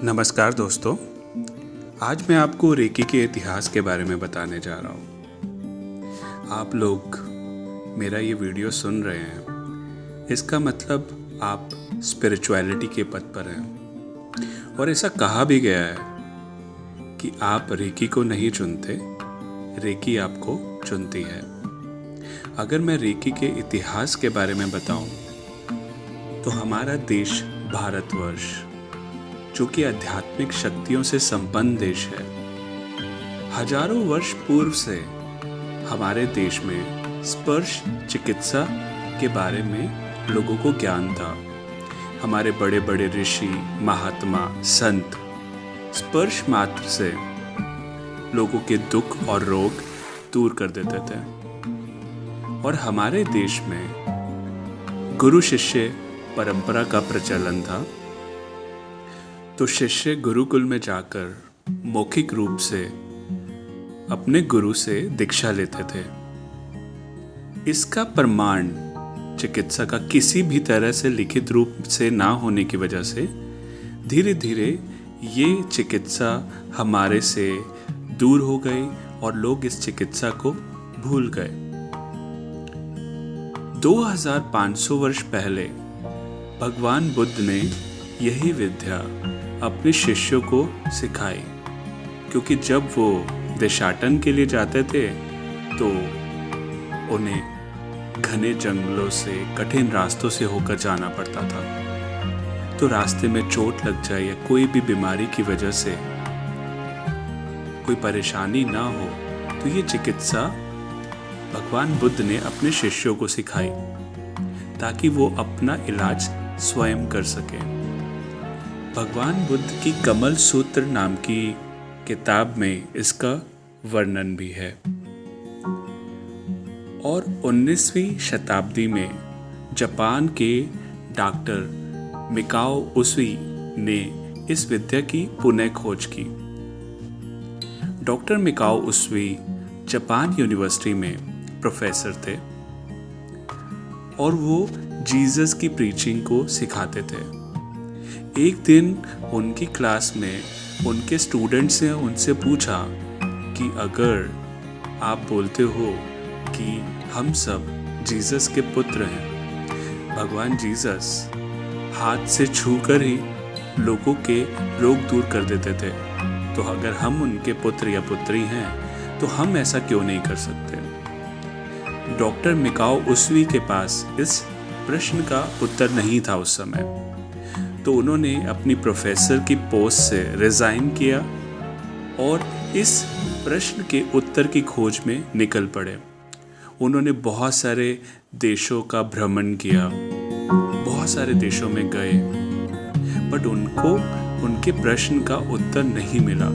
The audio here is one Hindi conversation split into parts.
नमस्कार दोस्तों, आज मैं आपको रेकी के इतिहास के बारे में बताने जा रहा हूँ। आप लोग मेरा ये वीडियो सुन रहे हैं, इसका मतलब आप स्पिरिचुअलिटी के पथ पर हैं। और ऐसा कहा भी गया है कि आप रेकी को नहीं चुनते, रेकी आपको चुनती है। अगर मैं रेकी के इतिहास के बारे में बताऊं, तो हमारा देश भारतवर्ष, जो कि आध्यात्मिक शक्तियों से संपन्न देश है, हजारों वर्ष पूर्व से हमारे देश में स्पर्श चिकित्सा के बारे में लोगों को ज्ञान था। हमारे बड़े बड़े ऋषि, महात्मा, संत स्पर्श मात्र से लोगों के दुख और रोग दूर कर देते थे। और हमारे देश में गुरु शिष्य परंपरा का प्रचलन था। तो शिष्य गुरुकुल में जाकर मौखिक रूप से अपने गुरु से दीक्षा लेते थे। इसका प्रमाण चिकित्सा का किसी भी तरह से लिखित रूप से ना होने की वजह से धीरे धीरे ये चिकित्सा हमारे से दूर हो गई और लोग इस चिकित्सा को भूल गए। 2500 वर्ष पहले भगवान बुद्ध ने यही विद्या अपने शिष्यों को सिखाई, क्योंकि जब वो देशाटन के लिए जाते थे तो उन्हें घने जंगलों से, कठिन रास्तों से होकर जाना पड़ता था। तो रास्ते में चोट लग जाए या कोई भी बीमारी की वजह से कोई परेशानी ना हो, तो ये चिकित्सा भगवान बुद्ध ने अपने शिष्यों को सिखाई ताकि वो अपना इलाज स्वयं कर सके। भगवान बुद्ध की कमल सूत्र नाम की किताब में इसका वर्णन भी है। और 19वीं शताब्दी में जापान के डॉक्टर मिकाओ उसुई ने इस विद्या की पुनः खोज की। डॉक्टर मिकाओ उसुई जापान यूनिवर्सिटी में प्रोफेसर थे और वो जीसस की प्रीचिंग को सिखाते थे। एक दिन उनकी क्लास में उनके स्टूडेंट्स ने उनसे पूछा कि अगर आप बोलते हो कि हम सब जीसस के पुत्र हैं, भगवान जीसस हाथ से छूकर ही लोगों के रोग दूर कर देते थे, तो अगर हम उनके पुत्र या पुत्री हैं तो हम ऐसा क्यों नहीं कर सकते। डॉक्टर मिकाओ उसुई के पास इस प्रश्न का उत्तर नहीं था उस समय। तो उन्होंने अपनी प्रोफेसर की पोस्ट से रिजाइन किया और इस प्रश्न के उत्तर की खोज में निकल पड़े। उन्होंने बहुत सारे देशों का भ्रमण किया, बहुत सारे देशों में गए, बट उनको उनके प्रश्न का उत्तर नहीं मिला।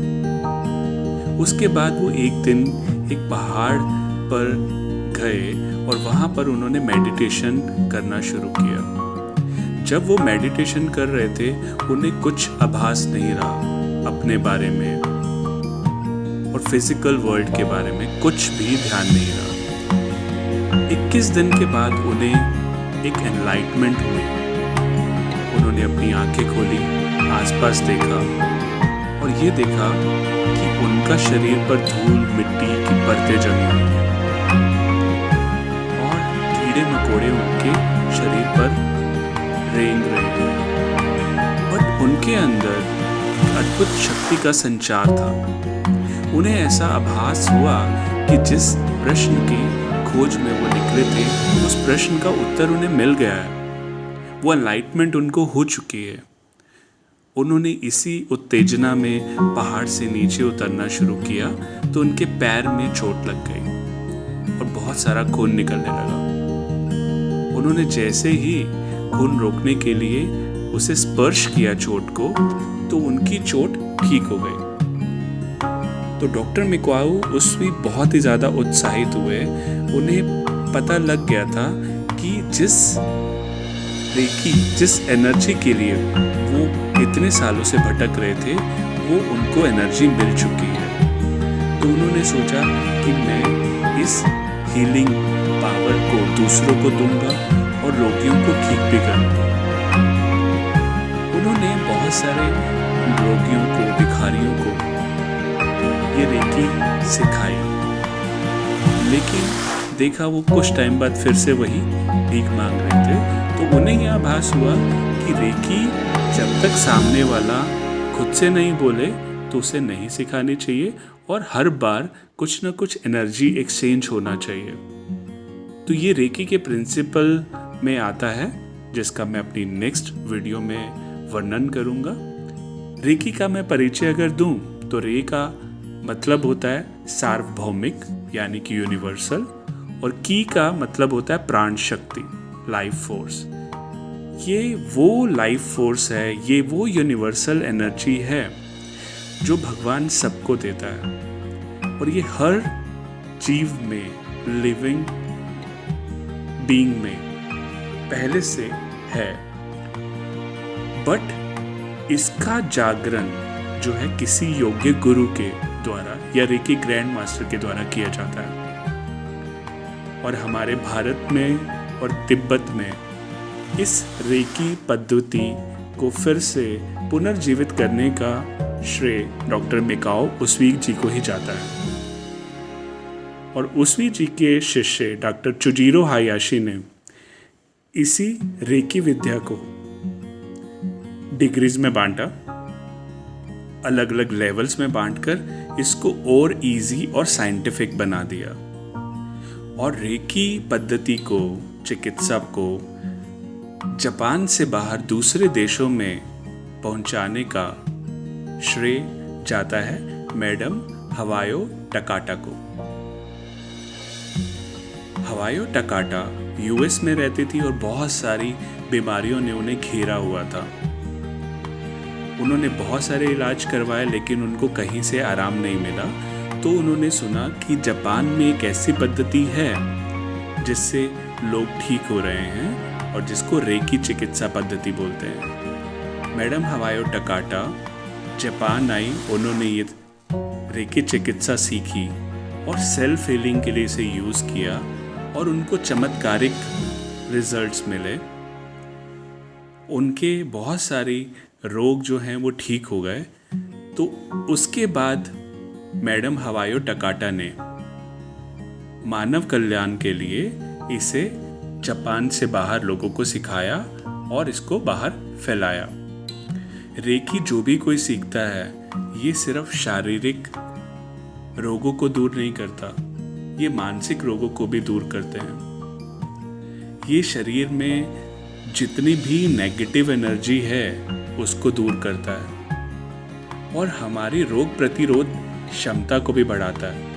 उसके बाद वो एक दिन एक पहाड़ पर गए और वहाँ पर उन्होंने मेडिटेशन करना शुरू किया। जब वो मेडिटेशन कर रहे थे, उन्हें कुछ आभास नहीं रहा अपने बारे में और फिजिकल वर्ल्ड के बारे में कुछ भी ध्यान नहीं रहा। 21 दिन के बाद उन्हें एक एनलाइटमेंट हुई। उन्होंने अपनी आंखें खोली, आसपास देखा और ये देखा कि उनका शरीर पर धूल मिट्टी की परतें जमी हुई हैं और कीड़े मकोड़े उनके शरीर पर रेंग रहे हैं। बट उनके अंदर अद्भुत शक्ति का संचार था। उन्हें ऐसा आभास हुआ कि जिस प्रश्न की खोज में वो निकले थे, उस प्रश्न का उत्तर उन्हें मिल गया है। वो एनलाइटमेंट उनको हो चुकी है। उन्होंने इसी उत्तेजना में पहाड़ से नीचे उतरना शुरू किया तो उनके पैर में चोट लग गई और बहुत सारा खून निकलने लगा। उन्होंने जैसे ही खून रोकने के लिए उसे स्पर्श किया चोट को, तो उनकी चोट ठीक हो गई। तो डॉक्टर मिकाओ उसुई बहुत ही ज़्यादा उत्साहित हुए। उन्हें पता लग गया था कि जिस एनर्जी के लिए वो इतने सालों से भटक रहे थे, वो उनको एनर्जी मिल चुकी है। तो उन्होंने सोचा कि मैं इस हीलिंग पावर को दूसरों को दूंगा और रोगियों को ठीक भी करूंगा। उन्होंने बहुत सारे रोगियों को, भिखारियों को ये रेकी सिखाई। लेकिन देखा वो कुछ टाइम बाद फिर से वही भीख मांग रहे थे। तो उन्हें यह आभास हुआ कि रेकी जब तक सामने वाला खुद से नहीं बोले तो उसे नहीं सिखानी चाहिए, और हर बार कुछ ना कुछ एनर्जी एक्सचेंज होना चाहिए। तो ये रेकी के प्रिंसिपल में आता है, जिसका मैं अपनी नेक्स्ट वीडियो में वर्णन करूंगा। रेकी का मैं परिचय अगर दूं तो रे का मतलब होता है सार्वभौमिक, यानी कि यूनिवर्सल, और की का मतलब होता है प्राण शक्ति, लाइफ फोर्स। ये वो लाइफ फोर्स है, ये वो यूनिवर्सल एनर्जी है जो भगवान सबको देता है, और ये हर जीव में, लिविंग बीइंग में पहले से है। बट इसका जागरण जो है किसी योग्य गुरु के द्वारा या रेकी ग्रैंड मास्टर के द्वारा किया जाता है। और हमारे भारत में और तिब्बत में इस रेकी पद्धति को फिर से पुनर्जीवित करने का श्रेय डॉक्टर मिकाओ उस्वी जी को ही जाता है। और उस्वी जी के शिष्य डॉक्टर चुजीरो हायाशी ने इसी रेकी विद्या को डिग्रीज में बांटा, अलग अलग लेवल्स में बांटकर इसको और इजी और साइंटिफिक बना दिया। और रेकी पद्धति को, चिकित्सा को जापान से बाहर दूसरे देशों में पहुंचाने का श्रेय जाता है मैडम हवायो टकाटा को। हवायो टकाटा यूएस में रहती थी और बहुत सारी बीमारियों ने उन्हें घेरा हुआ था। उन्होंने बहुत सारे इलाज करवाए लेकिन उनको कहीं से आराम नहीं मिला। तो उन्होंने सुना कि जापान में एक ऐसी पद्धति है जिससे लोग ठीक हो रहे हैं और जिसको रेकी चिकित्सा पद्धति बोलते हैं। मैडम हवायो टकाटा जापान आई, उन्होंने ये रेकी चिकित्सा सीखी और सेल्फ हीलिंग के लिए इसे यूज़ किया और उनको चमत्कारिक रिजल्ट्स मिले। उनके बहुत सारी रोग जो हैं वो ठीक हो गए। तो उसके बाद मैडम हवायो टकाटा ने मानव कल्याण के लिए इसे जापान से बाहर लोगों को सिखाया और इसको बाहर फैलाया। रेकी जो भी कोई सीखता है ये सिर्फ शारीरिक रोगों को दूर नहीं करता, ये मानसिक रोगों को भी दूर करते हैं। ये शरीर में जितनी भी नेगेटिव एनर्जी है उसको दूर करता है और हमारी रोग प्रतिरोध क्षमता को भी बढ़ाता है।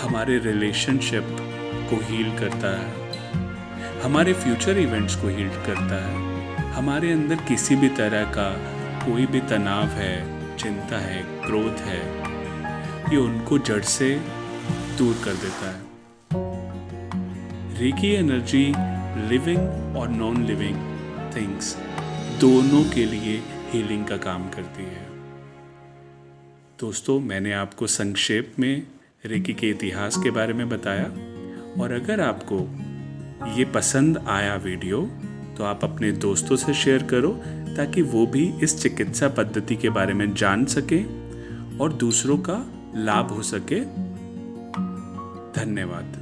हमारे रिलेशनशिप को हील करता है, हमारे फ्यूचर इवेंट्स को हील करता है। हमारे अंदर किसी भी तरह का कोई भी तनाव है, चिंता है, क्रोध है, ये उनको जड़ से दूर कर देता है। रेकी एनर्जी लिविंग और नॉन लिविंग थिंग्स दोनों के लिए हीलिंग का काम करती है। दोस्तों, मैंने आपको संक्षेप में रेकी के इतिहास के बारे में बताया, और अगर आपको ये पसंद आया वीडियो तो आप अपने दोस्तों से शेयर करो ताकि वो भी इस चिकित्सा पद्धति के बारे में जान सकें और दूसरों का लाभ हो सके। धन्यवाद।